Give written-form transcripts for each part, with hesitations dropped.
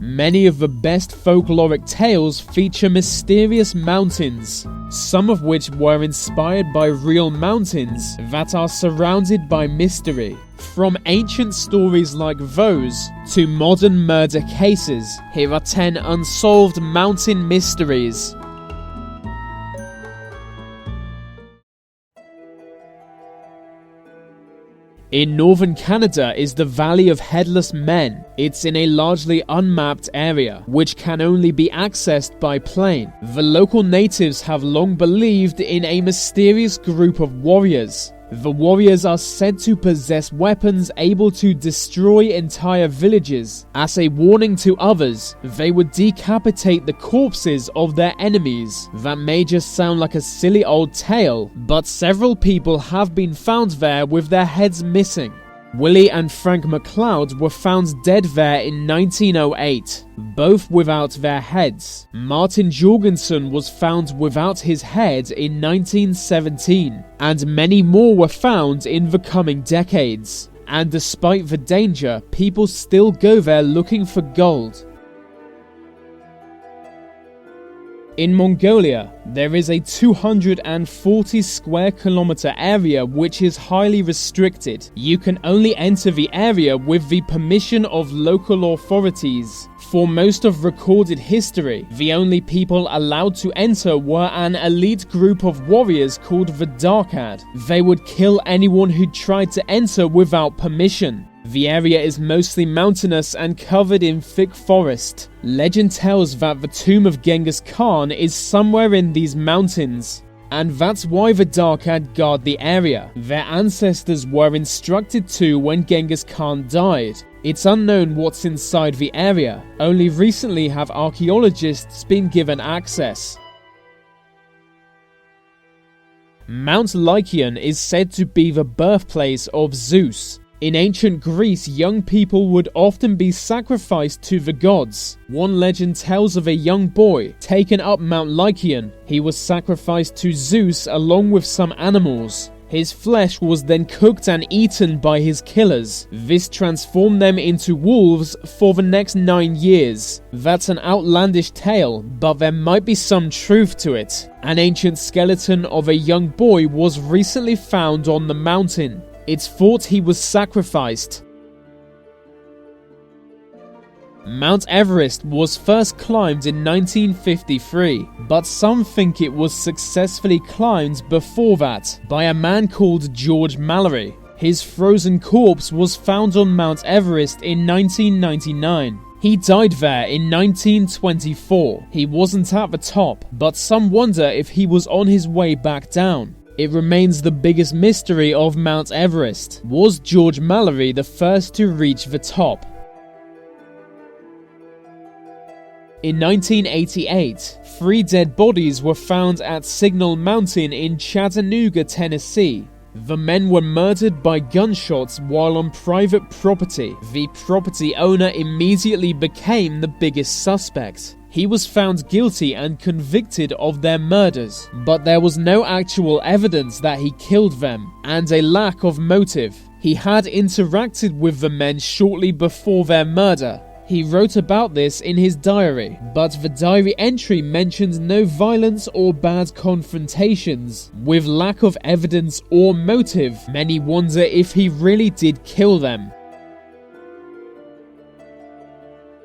Many of the best folkloric tales feature mysterious mountains, some of which were inspired by real mountains that are surrounded by mystery. From ancient stories like those to modern murder cases, here are 10 unsolved mountain mysteries. In northern Canada is the Valley of Headless Men. It's in a largely unmapped area, which can only be accessed by plane. The local natives have long believed in a mysterious group of warriors. The warriors are said to possess weapons able to destroy entire villages. As a warning to others, they would decapitate the corpses of their enemies. That may just sound like a silly old tale, but several people have been found there with their heads missing. Willie and Frank MacLeod were found dead there in 1908, both without their heads. Martin Jorgensen was found without his head in 1917, and many more were found in the coming decades. And despite the danger, people still go there looking for gold. In Mongolia, there is a 240 square kilometer area which is highly restricted. You can only enter the area with the permission of local authorities. For most of recorded history, the only people allowed to enter were an elite group of warriors called the DYATLOV. They would kill anyone who tried to enter without permission. The area is mostly mountainous and covered in thick forest. Legend tells that the tomb of Genghis Khan is somewhere in these mountains, and that's why the DYATLOV guard the area. Their ancestors were instructed to when Genghis Khan died. It's unknown what's inside the area. Only recently have archaeologists been given access. Mount LYKAION is said to be the birthplace of Zeus. In ancient Greece, young people would often be sacrificed to the gods. One legend tells of a young boy taken up Mount LYKAION. He was sacrificed to Zeus along with some animals. His flesh was then cooked and eaten by his killers. This transformed them into wolves for the next 9 years. That's an outlandish tale, but there might be some truth to it. An ancient skeleton of a young boy was recently found on the mountain. It's thought he was sacrificed. Mount Everest was first climbed in 1953, but some think it was successfully climbed before that by a man called George Mallory. His frozen corpse was found on Mount Everest in 1999. He died there in 1924. He wasn't at the top, but some wonder if he was on his way back down. It remains the biggest mystery of Mount Everest. Was George Mallory the first to reach the top? In 1988, 3 dead bodies were found at Signal Mountain in Chattanooga, Tennessee. The men were murdered by gunshots while on private property. The property owner immediately became the biggest suspect. He was found guilty and convicted of their murders, but there was no actual evidence that he killed them, and a lack of motive. He had interacted with the men shortly before their murder. He wrote about this in his diary, but the diary entry mentions no violence or bad confrontations. With lack of evidence or motive, many wonder if he really did kill them.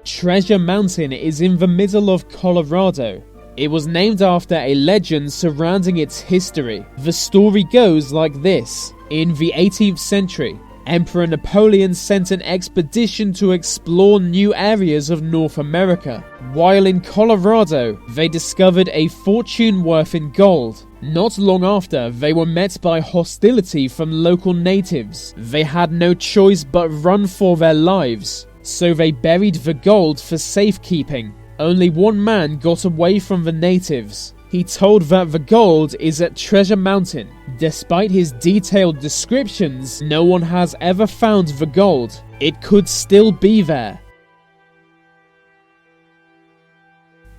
Treasure Mountain is in the middle of Colorado. It was named after a legend surrounding its history. The story goes like this. In the 18th century, Emperor Napoleon sent an expedition to explore new areas of North America. While in Colorado, they discovered a fortune worth in gold. Not long after, they were met by hostility from local natives. They had no choice but run for their lives, so they buried the gold for safekeeping. Only one man got away from the natives. He told that the gold is at Treasure Mountain. Despite his detailed descriptions, no one has ever found the gold. It could still be there.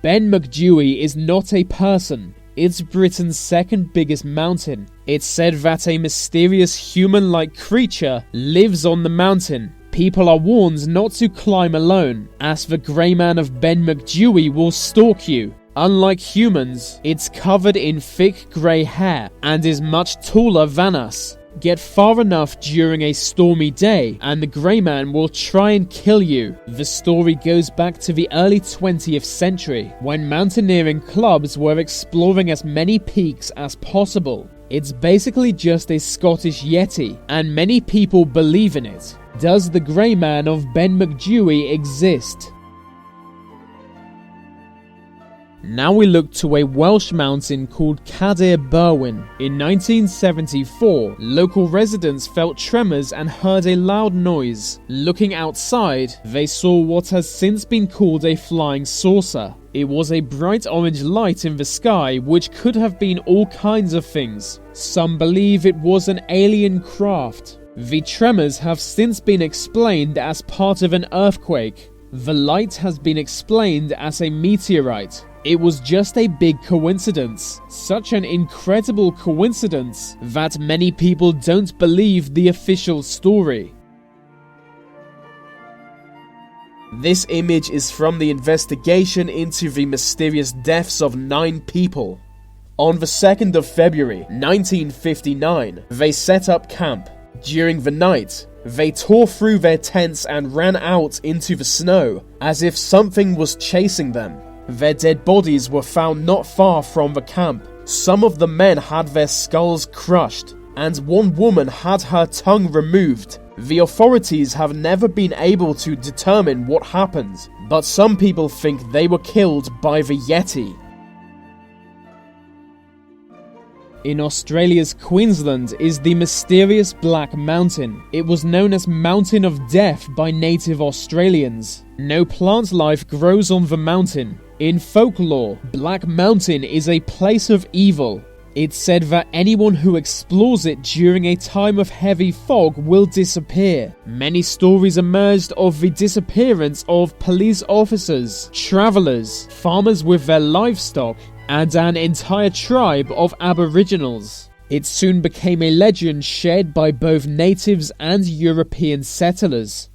Ben McDewey is not a person. It's Britain's second biggest mountain. It's said that a mysterious human-like creature lives on the mountain. People are warned not to climb alone, as the grey man of Ben McDewey will stalk you. Unlike humans, it's covered in thick grey hair and is much taller than us. Get far enough during a stormy day and the grey man will try and kill you. The story goes back to the early 20th century, when mountaineering clubs were exploring as many peaks as possible. It's basically just a Scottish Yeti, and many people believe in it. Does the grey man of Ben McDewey exist? Now we look to a Welsh mountain called Cadair Berwyn. In 1974, local residents felt tremors and heard a loud noise. Looking outside, they saw what has since been called a flying saucer. It was a bright orange light in the sky which could have been all kinds of things. Some believe it was an alien craft. The tremors have since been explained as part of an earthquake. The light has been explained as a meteorite. It was just a big coincidence. Such an incredible coincidence that many people don't believe the official story. This image is from the investigation into the mysterious deaths of 9 people. On the 2nd of February 1959, they set up camp. During the night, they tore through their tents and ran out into the snow, as if something was chasing them. Their dead bodies were found not far from the camp. Some of the men had their skulls crushed, and one woman had her tongue removed. The authorities have never been able to determine what happened, but some people think they were killed by the Yeti. In Australia's Queensland is the mysterious Black Mountain. It was known as Mountain of Death by native Australians. No plant life grows on the mountain. In folklore, Black Mountain is a place of evil. It's said that anyone who explores it during a time of heavy fog will disappear. Many stories emerged of the disappearance of police officers, travellers, farmers with their livestock, and an entire tribe of Aboriginals. It soon became a legend shared by both natives and European settlers.